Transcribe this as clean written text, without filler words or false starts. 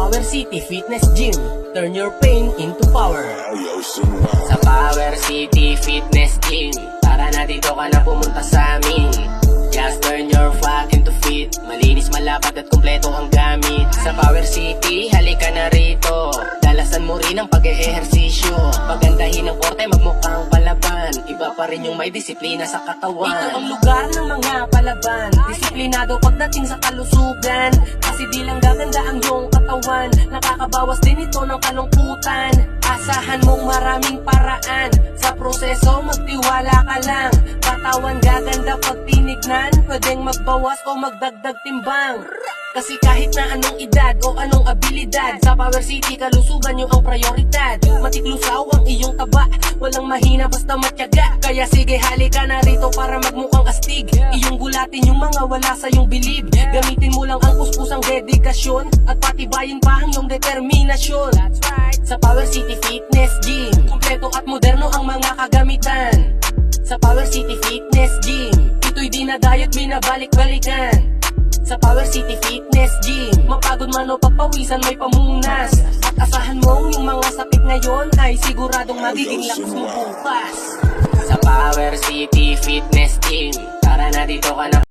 Power City Fitness Gym, turn your pain into power. Sa Power City Fitness Gym, tara na dito ka na pumunta sa amin. Just turn your fat into fit, malinis, malapad at kumpleto ang gamit. Sa Power City, halika na rito, dalasan mo rin ang pag-ehersisyo. Pagandahin ang korte, magmukhang palaban, iba pa rin yung may disiplina sa katawan. Ito ang lugar ng mga palaban, disiplinado pagdating sa kalusugan. Kasi di lang gaganda ang iyong katawan, nakakabawas din ito ng kalungkutan. Asahan mong maraming paraan, sa proseso magtiwala ka lang. Katawan gaganda pag tinignan, pwedeng magbawas o magdagdag timbang. Kasi kahit na anong edad o anong abilidad, sa Power City kalusugan nyo ang prioridad. Matiklusaw ang iyong taba, walang mahina basta matyaga. Kaya sige halika na rito para magmukhang astig. Iyong gulatin yung mga wala sa iyong bilib. Gamitin mo lang ang puspusang dedikasyon, at patibayin pa ang iyong determinasyon. Sa Power City Fitness Gym, kumpleto at moderno ang mga kagamitan. Sa Power City Fitness Gym, ito'y dinadayot binabalik-balikan. Sa Power City Fitness Gym, mapagod man o pagpawisan may pamunas. At asahan mong yung mga sakit ngayon ay siguradong magiging lakas mo bukas. Sa Power City Fitness Gym, tara na dito ka na